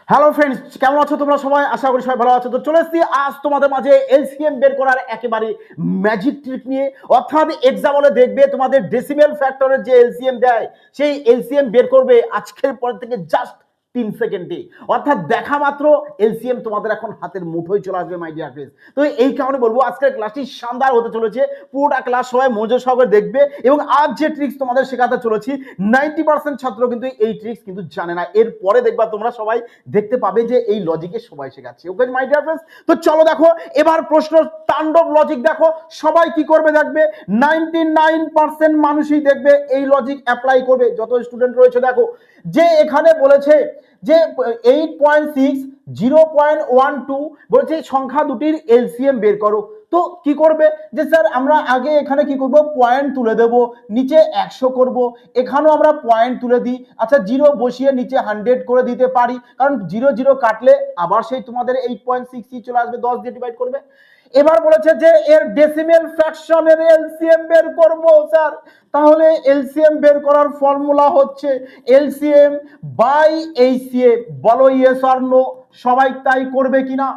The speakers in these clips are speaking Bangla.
হ্যালো ফ্রেন্ডস, কেমন আছো তোমরা সবাই? আশা করি সবাই ভালো আছো। তো চলে এসেছি আজ তোমাদের মাঝে এলসিএম বের করার একেবারে ম্যাজিক ট্রিক নিয়ে। অর্থাৎ এক্সাম হলে দেখবে তোমাদের ডেসিমেল ফ্যাক্টরের যে এলসিএম দেয়, সেই এলসিএম বের করবে আজকের পর থেকে জাস্ট 3 সেকেন্ডে। অর্থাৎ দেখা মাত্র এলসিএম তোমাদের এখন হাতের মুঠোয় চলে আসবে মাই ডিয়ার ফ্রেন্ডস। তো এই কারণে বলবো আজকের ক্লাসটি শানদার হতে চলেছে। পুরোটা ক্লাস সবাই মনোযোগ সহকারে দেখবে এবং আজ যে ট্রিক্স তোমাদের শেখাতে চলেছি 90% ছাত্র কিন্তু এই ট্রিক্স কিন্তু জানে না। এরপরে দেখবা তোমরা সবাই দেখতে পাবে যে এই লজিকে সবাই শেখাচ্ছে। ওকে মাই ডিয়ার ফ্রেন্ডস, তো চলো দেখো এবার প্রশ্ন তাণ্ডব লজিক দেখো সবাই কি করবে দেখবে। 99% মানুষই দেখবে এই লজিক অ্যাপ্লাই করবে। যত স্টুডেন্ট রয়েছে দেখো যে এখানে বলেছে যে 8.6 0.12 বলেছে সংখ্যা দুটির এলসিএম বের করো। তো কি করবে যে স্যার আমরা আগে এখানে কি করব, পয়েন্ট তুলে দেব, নিচে 100 করব, এখানেও আমরা পয়েন্ট তুলে দিই। আচ্ছা, জিরো বসিয়ে নিচে 100 করে দিতে পারি, কারণ জিরো জিরো কাটলে আবার সেই তোমাদের 8.6 চলে আসবে, 10 দিয়ে ডিভাইড করবে। এবার বলেছে যে এর ডেসিমেল ফ্র্যাকশনের এলসিএম বের করব স্যার। তাহলে এলসিএম বের করার ফর্মুলা হচ্ছে এলসিএম বাই এইচসিএফ। বলো ইয়েস অর নো, সবাই তাই করবে কিনা?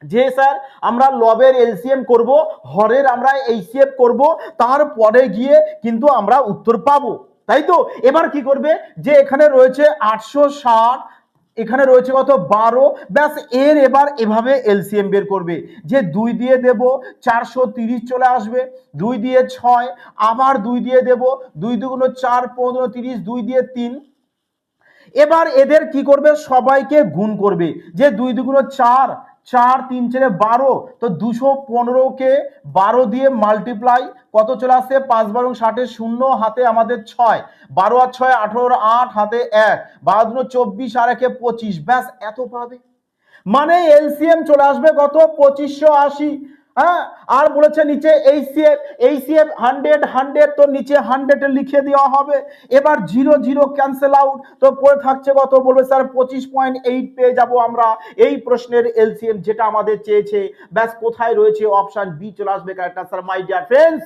যে স্যার আমরা লবের এলসিএম করব, হরের আমরা এইচসিএফ করব, তারপরে গিয়ে কিন্তু আমরা উত্তর পাবো, তাই তো? এবার কি করবে যে এখানে রয়েছে 860, এখানে রয়েছে কত 12, ব্যাস এর এবার এভাবে এলসিএম বের করবে যে 2 দিয়ে দেব 430 চলে আসবে, 2 দিয়ে 6, আবার 2 দিয়ে দেব, 2 দুগুণ 4 15 30, 2 দিয়ে 3। এবার এদের কি করবে, সবাইকে গুণ করবে যে 2 দুগুণ 4, 4 3 4 12, তো 215 কে 12 দিয়ে মাল্টিপ্লাই কত চলে আসছে 5 12 60, শূন্য হাতে আমাদের 6, 12 আর 6 18, 8 হাতে 1, 12 দুগুণ 24 আর 1 25, ব্যাস এত পাবে। মানে এলসিএম চলে আসবে কত 2580। হ্যাঁ, আর বলেছে নিচে এইচসিএফ, এইচসিএফ 100 100, তো নিচে 100 লিখে দেওয়া হবে। এবার 0 0 ক্যান্সেল আউট, তো পড়ে থাকছে কত, বলবে স্যার 25.8 পেয়ে যাব আমরা এই প্রশ্নের এলসিএম যেটা আমাদের চেয়েছে। ব্যাস কোথায় রয়েছে, অপশন বি চলে আসবে কারেক্ট আনসার মাই ডিয়ার ফ্রেন্ডস।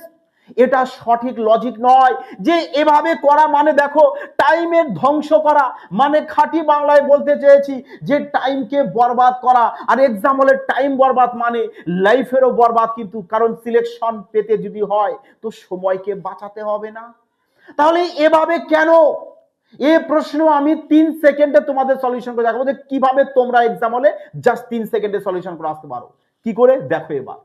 এটা সঠিক লজিক নয় যে এভাবে করা মানে দেখো টাইমের ধ্বংস করা, মানে খাঁটি বাংলায় বলতে চেয়েছি যে টাইমকে বরবাদ করা। আর এক্সাম হলে টাইম বরবাদ মানে লাইফেরও বরবাদ কিন্তু, কারণ সিলেকশন পেতে যদি হয় তো সময়কে বাঁচাতে হবে না। তাহলে এভাবে কেন? এই প্রশ্ন আমি 3 সেকেন্ডে তোমাদের সলিউশন করে দেখাবো যে কিভাবে তোমরা এক্সাম হলে জাস্ট 3 সেকেন্ডে সলিউশন করে আসতে পারো। কি করে দেখো এবার।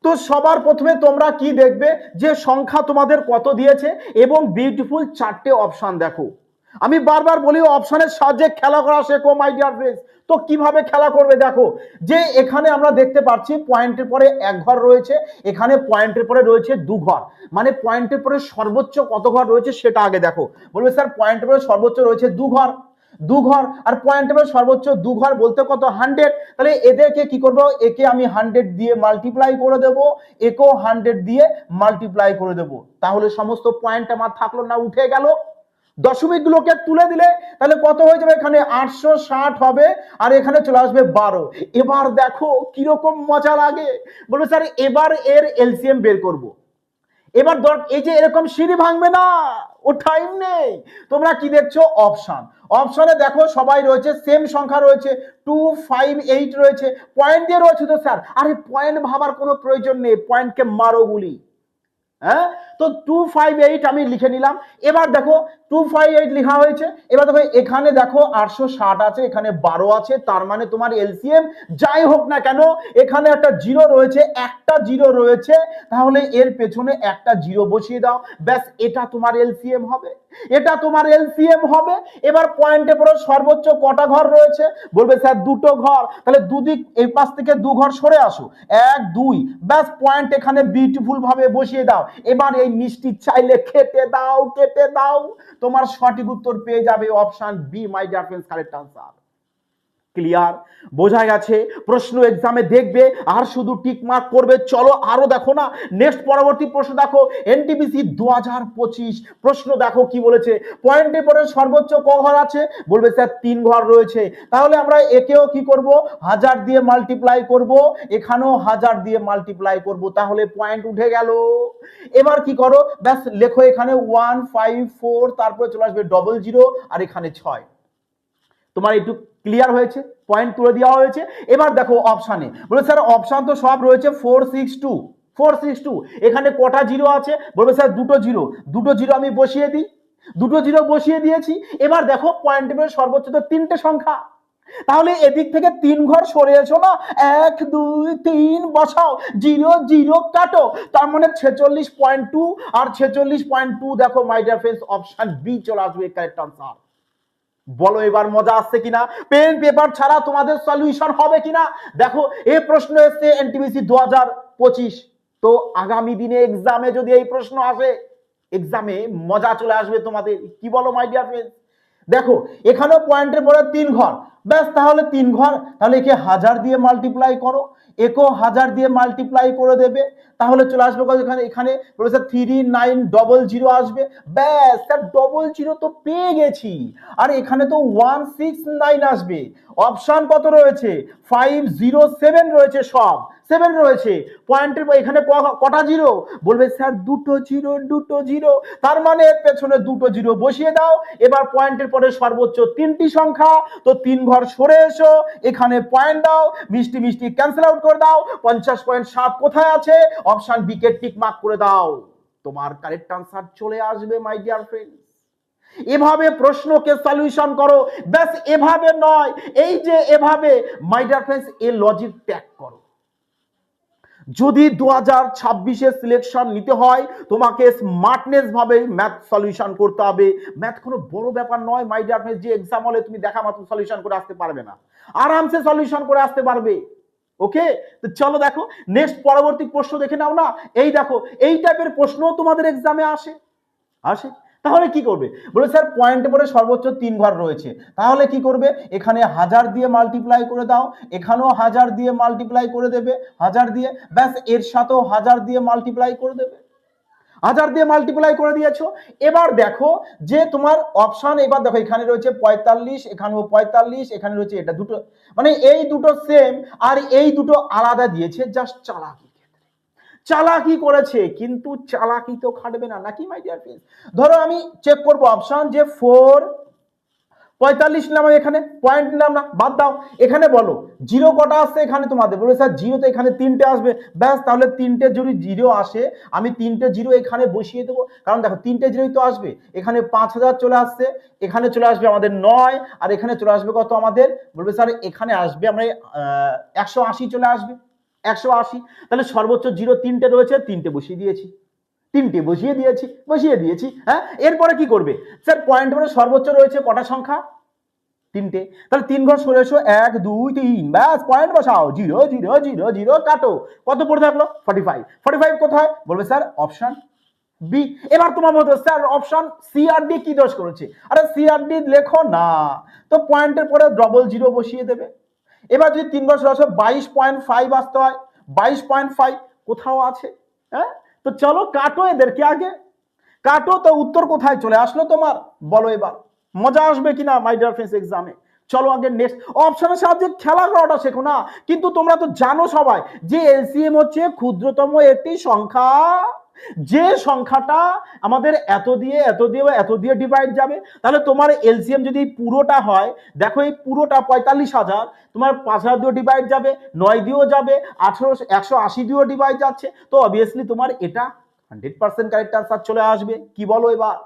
তো সবার প্রথমে তোমরা কি দেখবে যে সংখ্যা তোমাদের কত দিয়েছে এবং বিউটিফুল 4টে অপশন দেখো। আমি বারবার বলি অপশনের সাহায্যে খেলা করা শেখো মাই ডিয়ার ফ্রেন্ডস। তো কিভাবে খেলা করবে দেখো যে এখানে আমরা দেখতে পাচ্ছি পয়েন্টের পরে 1 ঘর রয়েছে, এখানে পয়েন্টের পরে রয়েছে 2 ঘর, মানে পয়েন্টের পরে সর্বোচ্চ কত ঘর রয়েছে সেটা আগে দেখো। বলবে স্যার পয়েন্টের পরে সর্বোচ্চ রয়েছে 2 ঘর, 2 ঘর, আর পয়েন্টের পরে সর্বোচ্চ 2 ঘর বলতে কত 100। তাহলে এদেরকে কি করব, একে আমি 100 দিয়ে মাল্টিপ্লাই করে দেব, একেও 100 দিয়ে মাল্টিপ্লাই করে দেব। তাহলে সমস্ত পয়েন্ট আমার থাকলো না, উঠে গেল। দশমিক গুলোকে তুলে দিলে তাহলে কত হয়ে যাবে, এখানে 860 হবে আর এখানে চলে আসবে 12। এবার দেখো কিরকম মজা লাগে। বলবে স্যার এবার এর এলসিএম বের করব। এবার এই যে এরকম সিঁড়ি ভাঙবে না, ও টাইম নেই। তোমরা কি দেখছো, অপশন, অপশনে দেখো সবাই রয়েছে, সেম সংখ্যা রয়েছে, 258 রয়েছে, পয়েন্ট দিয়ে রয়েছে। তো স্যার আরে পয়েন্ট ভাবার কোনো প্রয়োজন নেই, পয়েন্টকে মারো গুলি। হ্যাঁ, তো 258 আমি লিখে নিলাম। এবার দেখো 258 লেখা হয়েছে। এবার দেখো এখানে দেখো 860 আছে, এখানে 12 আছে, তার মানে তোমার এলসিএম যাই হোক না কেন এখানে একটা জিরো রয়েছে, একটা জিরো রয়েছে, তাহলে এর পেছনে একটা জিরো বসিয়ে দাও, ব্যাস এটা তোমার এলসিএম হবে, এটা তোমার এলসিএম হবে। এবার পয়েন্টে পরে সর্বোচ্চ কটা ঘর রয়েছে, বলবে স্যার 2টো ঘর, তাহলে দুদিক এই পাশ থেকে 2 ঘর সরে আসো, 1 2, ব্যাস পয়েন্ট এখানে বিউটিফুল ভাবে বসিয়ে দাও। এবার এই মিষ্টি চাইলে কেটে দাও, কেটে দাও, তোমার সঠিক উত্তর পেয়ে যাবে অপশন বি মাই dear friends, correct answer. Clear, বোঝা গেছে? প্রশ্ন এক্সামে দেখবে আর শুধু টিক মার্ক করবে। চলো আরো দেখো না, নেক্সট পরবর্তী প্রশ্ন দেখো, এনটিপিসি 2025 প্রশ্ন দেখো কি বলেছে। পয়েন্টের পরে সর্বোচ্চ ক ঘর আছে, বলবে স্যার 3 ঘর রয়েছে, তাহলে আমরা একেও কি করব 1000 দিয়ে মাল্টিপ্লাই করব, এখানেও 1000 দিয়ে মাল্টিপ্লাই করব, তাহলে পয়েন্ট উঠে গেল। এবার কি করো, ব্যাস লেখো এখানে 154, তারপরে চলে আসবে 00 আর এখানে 6। তোমার একটু ক্লিয়ার হয়েছে, পয়েন্ট তুলে দেওয়া হয়েছে। এবার দেখো অপশানে বলে স্যার অপশান তো সব রয়েছে 462 এখানে কটা জিরো আছে, বলবে স্যার দুটো জিরো আমি বসিয়ে দিই, দুটো জিরো বসিয়ে দিয়েছি। এবার দেখো পয়েন্ট টেবিলের সর্বোচ্চ তো 3টে সংখ্যা, তাহলে এদিক থেকে 3 ঘর সরে এসো না, 1 2 3 বসাও, 0 0 কাটো, তার মানে 46.2 আর 46.2 দেখো my dear friends option B চলে আসবে কারেক্ট আনসার। বলো এবার মজা আসছে কিনা, পেন পেপার ছাড়া তোমাদের সলিউশন হবে কিনা। দেখো এই প্রশ্ন এসছে এনটিপিসি 2025, তো আগামী দিনে এক্সামে যদি এই প্রশ্ন আসে, এক্সামে মজা চলে আসবে তোমাদের, কি বলো মাই ডিয়ার ফ্রেন্ডস। দেখো এখানেও পয়েন্টের পরে 3 ঘর, ব্যাস তাহলে 3 ঘর, তাহলে একে 1000 দিয়ে মাল্টিপ্লাই করো, একেও 1000 দিয়ে মাল্টিপ্লাই করে দেবে, তাহলে চলে আসবে এখানে এখানে বলেছে 3900 আসবে, ব্যাস স্যার 00 তো পেয়ে গেছি, আর এখানে তো 169 আসবে। অপশন কত রয়েছে, 507 রয়েছে, সব 7 রয়েছে, পয়েন্টের এখানে কটা জিরো, বলবে স্যার দুটো জিরো, তার মানে পেছনে দুটো জিরো বসিয়ে দাও। এবার পয়েন্টের পরে সর্বোচ্চ 3টি সংখ্যা, তো 3 ঘর সরে এসো, এখানে পয়েন্ট দাও, মিষ্টি মিষ্টি ক্যান্সেল আউট করে দাও, 50.7 কোথায় আছে, অপশন বি কে টিক মার্ক করে দাও, তোমার কারেক্ট আনসার চলে আসবে মাই ডিয়ার ফ্রেন্ডস। এভাবে প্রশ্নকে সলিউশন করো, ব্যাস এভাবে নয়, এই যে এভাবে মাই ডিয়ার ফ্রেন্ডস এ লজিক ত্যাগ করো। যদি 2026-এ সিলেকশন নিতে হয়, তোমাকে স্মার্টনেস ভাবে ম্যাথ সলিউশন করতে হবে। ম্যাথ কোনো বড় ব্যাপার নয় মাই ডিয়ার ফ্রেন্ডস, যে এক্সাম হলে তুমি দেখা মাত্র সলিউশন করে আসতে পারবে না, আরামসে সলিউশন করে আসতে পারবে। ওকে, তো চলো দেখো নেক্সট পরবর্তী প্রশ্ন দেখে নাও না। এই দেখো এই টাইপের প্রশ্ন তোমাদের এক্সামে আসে, তাহলে কি করবে, বলে স্যার পয়েন্টে পরে সর্বোচ্চ 3 ঘর রয়েছে, তাহলে কি করবে, এখানে 1000 দিয়ে মাল্টিপ্লাই করে দাও, এখানেও 1000 দিয়ে মাল্টিপ্লাই করে দেবে, 1000 দিয়ে, ব্যাস এর সাথেও 1000 দিয়ে মাল্টিপ্লাই করে দেবে, 1000 দিয়ে মাল্টিপ্লাই করে দিয়েছো। এবার দেখো যে তোমার অপশন, এবার দেখো এখানে রয়েছে 45, এখানেও 45, এখানে রয়েছে এটা, দুটো মানে এই দুটো সেম, আর এই দুটো আলাদা দিয়েছে, জাস্ট চালাকি করেছে, কিন্তু চালাকি তো খাটবে না নাকি মাই ডিয়ার ফ্রেন্ডস। ধরো আমি চেক করব অপশন যে 45 নিলাম, এখানে পয়েন্ট নিলাম না, বাদ দাও, এখানে বলো জিরো কটা আসছে, এখানে তোমাদের বলে স্যার জিরো তো এখানে 3টে আসবে, ব্যাস তাহলে 3টে যদি জিরো আসে, আমি 3টে জিরো এখানে বসিয়ে দেবো, কারণ দেখো 3টে জিরোই তো আসবে, এখানে 5000 চলে আসছে, এখানে চলে আসবে আমাদের 9, আর এখানে চলে আসবে কত আমাদের, বলবে স্যার এখানে আসবে আমরা 180 চলে আসবে, 180, তাহলে সর্বোচ্চ জিরো 3টে রয়েছে, 3টে বসিয়ে দিয়েছি। হ্যাঁ, এরপরে কি করবে, স্যার পয়েন্ট পরে সর্বোচ্চ রয়েছে কটা সংখ্যা, 3টে, তাহলে 3 ঘর সরে এসো, 1 2 3, ব্যাস পয়েন্ট বসাও, 0 0 0 0 কাটো, কত পড়ে থাকলো 45 কোথায়, বলবে স্যার অপশন বি। এবার তোমার মতো স্যার অপশন সি আর ডি কি দোষ করেছে, আরে সি আর ডি লেখো না, তো পয়েন্টের পরে 00 বসিয়ে দেবে। এবার যদি 3 ঘর সরে আসো 22.5 আসতে হয়, 22.5 কোথাও আছে, হ্যাঁ, তো চলো কাটো এদেরকে আগে, কাটো, তো উত্তর কোথায় চলে আসলো তোমার, বলো এবার মজা আসবে কিনা মাই ডিয়ার ফ্রেন্ডস এক্সামে। চলো আগে নেক্সট অপশনের সাহায্যে খেলা করাটা শেখো না, কিন্তু তোমরা তো জানো সবাই যে এলসিএম হচ্ছে ক্ষুদ্রতম একটি সংখ্যা, যে সংখ্যাটা আমাদের এত দিয়ে ডিভাইড যাবে, তাহলে তোমার এলসিএম যদি পুরোটা হয়, দেখো এই পুরোটা 45,000, তোমার 5000 দিয়ে ডিভাইড যাবে, 9 দিয়েও যাবে, 180 দিয়েও ডিভাইড যাচ্ছে, তো অবভিয়াসলি তোমার এটা 100% কারেক্ট আনসার চলে আসবে, কি বলো এবার।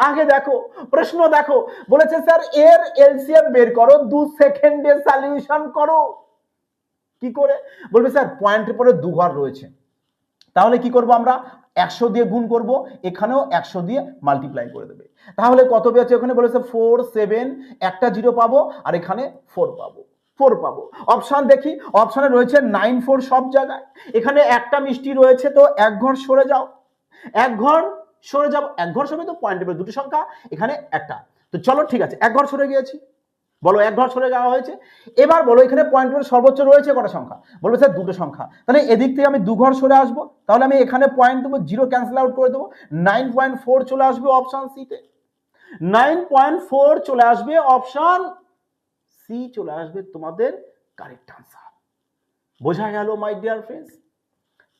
আগে দেখো প্রশ্ন দেখো, বলেছে স্যার এর এলসিএম বের করো, 2 সেকেন্ডে সলিউশন করো, কি করে, বলবে স্যার পয়েন্টের পরে 2 ঘর রয়েছে, তাহলে কি করব আমরা 100 দিয়ে গুণ করব, এখানেও 100 দিয়ে মাল্টিপ্লাই করে দেবে, তাহলে কত পেয়েছে, ওখানে বলেছে 4 7, একটা জিরো পাবো, আর এখানে 4 পাবো। অপশন দেখি, অপশনে রয়েছে 9 4 সব জায়গায়, এখানে একটা মিষ্টি রয়েছে, তো এক ঘর সরে যাও, এক ঘর সরে তো পয়েন্টের পরে দুটো সংখ্যা, এখানে একটা, তো চলো ঠিক আছে এক ঘর সরে গিয়েছি, বলো এক ঘর সরে যাওয়া হয়েছে। এবার বলো এখানে পয়েন্টের সর্বোচ্চ রয়েছে কটা সংখ্যা, বলবে স্যার দুটো সংখ্যা, তাহলে এদিক থেকে আমি 2 ঘর সরে আসবো, তাহলে আমি এখানে পয়েন্ট দেবো, জিরো ক্যান্সেল আউট করে দেবো, 9.4 চলে আসবে অপশন সি তে, 9.4 চলে আসবে অপশন সি, চলে আসবে তোমাদের কারেক্ট আনসার। বোঝা গেল মাই ডিয়ার ফ্রেন্ডস,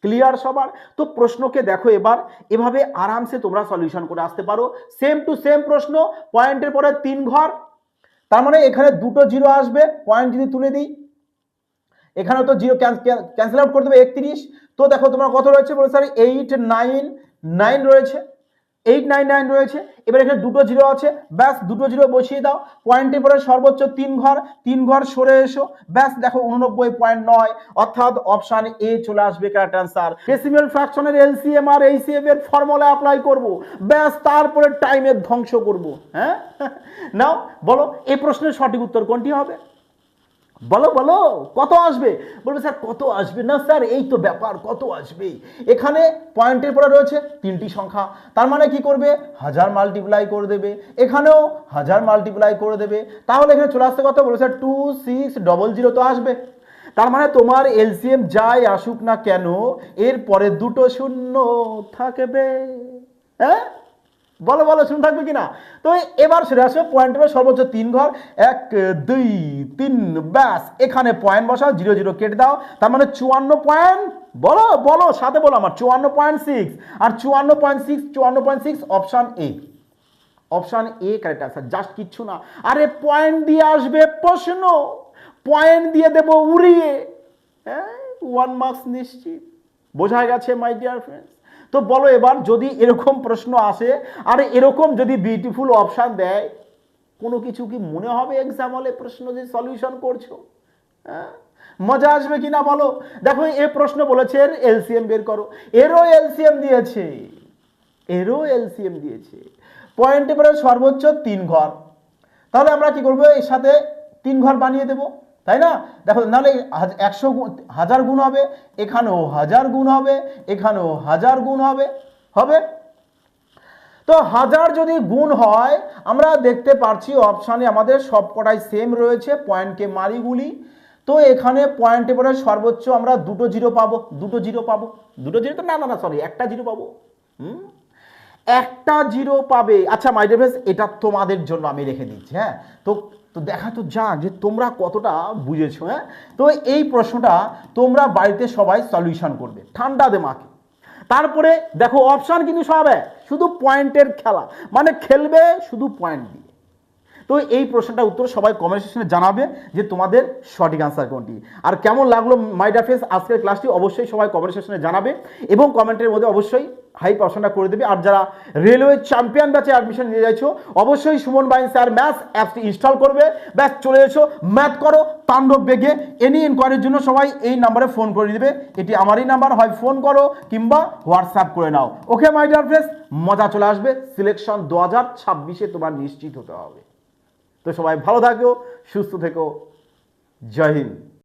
ক্লিয়ার সবার। তো প্রশ্নকে দেখো এবার এভাবে আরামসে তোমরা সলিউশন করে আসতে পারো, সেম টু সেম প্রশ্ন, পয়েন্টের পরে 3 ঘর, তার মানে এখানে দুটো জিরো আসবে, পয়েন্ট যদি তুলে দিই এখানে তো জিরো ক্যান্সেল আউট করে দেবে 31। তো দেখো তোমার কত রয়েছে, বলে স্যার 899 রয়েছে, 899 রয়েছে। এবার এখানে দুটো জিরো আছে, ব্যাস দুটো জিরো বসিয়ে দাও, পয়েন্টের পরে সর্বোচ্চ 3 ঘর সরে এসো, ব্যাস দেখো 89.9, অর্থাৎ অপশন এ চলে আসবে কারেক্ট অ্যান্সার। ডেসিমেল ফ্র্যাকশনের এলসিএম আর এইচসিএফ এর ফর্মুলা অ্যাপ্লাই করব, ব্যাস তারপরে টাইমের ধ্বংস করব। হ্যাঁ নাও বলো এই প্রশ্নের সঠিক উত্তর কোনটি হবে, বলো বলো কত আসবে, বলবে স্যার কত আসবে না স্যার এই তো ব্যাপার কত আসবে। এখানে পয়েন্টের পরে রয়েছে তিনটি সংখ্যা, তার মানে কি করবে 1000 মাল্টিপ্লাই করে দেবে, এখানেও 1000 মাল্টিপ্লাই করে দেবে, তাহলে এখানে চলে আসতে কত, বলবে স্যার 2600 তো আসবে। তার মানে তোমার এলসিএম যাই আসুক না কেন এর পরে দুটো শূন্য থাকবে। হ্যাঁ বলো বলো শুনে থাকবে কিনা। তো এবার সেটা আসবে পয়েন্টের সর্বোচ্চ 3 ঘর, 1 2 3, ব্যাস এখানে পয়েন্ট বসাও, 0 0 কেটে দাও, তার মানে 54 পয়েন্ট, বলো বলো সাথে বলো আমার 54.6, আর 54.6 option A, option A correct answer, just কিচ্ছু না, আরে পয়েন্ট দিয়ে আসবে প্রশ্ন, পয়েন্ট দিয়ে দেব উড়িয়ে, হ্যাঁ 1 মার্কস নিশ্চিত, বোঝা গেছে মাই ডিয়ার ফ্রেন্ডস। তো বলো এবার যদি এরকম প্রশ্ন আসে আর এরকম যদি বিউটিফুল অপশন দেয়, কোনো কিছু কি মনে হবে এক্সাম হলে প্রশ্ন যে সলিউশন করছো, হ্যাঁ মজা আসবে কিনা বলো। দেখো এই প্রশ্ন বলেছে এলসিএম বের করো, এরও এলসিএম দিয়েছে, এরও এলসিএম দিয়েছে, পয়েন্টে পরে সর্বোচ্চ 3 ঘর, তাহলে আমরা কি করবো এর সাথে 3 ঘর বানিয়ে দেবো, তাই না। দেখো নাহলে 1000 গুণ হবে, এখানেও 1000 গুণ হবে, এখানেও 1000 গুণ হবে, হবে। তো 1000 যদি গুণ হয় আমরা দেখতে পাচ্ছি অপশানে আমাদের সবকটাই সেম রয়েছে, পয়েন্টকে মারিগুলি। তো এখানে পয়েন্টে পরে সর্বোচ্চ আমরা দুটো জিরো পাবো, দুটো জিরো পাবো, দুটো জিরো তো না না না সরি একটা জিরো পাবো, একটা জিরো পাবে। আচ্ছা মাই ডিয়ার ফ্রেন্ডস এটা তোমাদের জন্য আমি রেখে দিচ্ছি, হ্যাঁ তো তো দেখা তো যাক যে তোমরা কতটা বুঝেছো। হ্যাঁ তো এই প্রশ্নটা তোমরা বাড়িতে সবাই সলিউশন করবে ঠান্ডা দিমাগে, তারপরে দেখো অপশন কিন্তু সব শুধু পয়েন্টের খেলা, মানে খেলবে শুধু পয়েন্ট দিয়ে। তো এই প্রশ্নটার উত্তর সবাই কমেন্ট সেকশনে জানাবে যে তোমাদের সঠিক আনসার কোনটি, আর কেমন লাগলো মাই ডিয়ার ফ্রেন্ডস আজকের ক্লাসটি অবশ্যই সবাই কমেন্ট সেকশনে জানাবে এবং কমেন্টের মধ্যে অবশ্যই হাইপ অপশনটা করে দেবে। আর যারা রেলওয়ে চ্যাম্পিয়ন ব্যাচে অ্যাডমিশন নিয়ে যাচ্ছো অবশ্যই সুমন বাইন স্যার ম্যাথস অ্যাপসটি ইনস্টল করবে, ব্যাস চলে এসো ম্যাথ করো তাণ্ডব বেগে। এনি ইনকোয়ারির জন্য সবাই এই নাম্বারে ফোন করে দিবে, এটি আমারই নাম্বার, হয় ফোন করো কিংবা হোয়াটসঅ্যাপ করে নাও। ওকে মাই ডিয়ার ফ্রেন্ডস মজা চলে আসবে, সিলেকশন 2026-এ তোমার নিশ্চিত হতে হবে। তো সবাই ভালো থাকো, সুস্থ থেকো, জয় হিন্দ।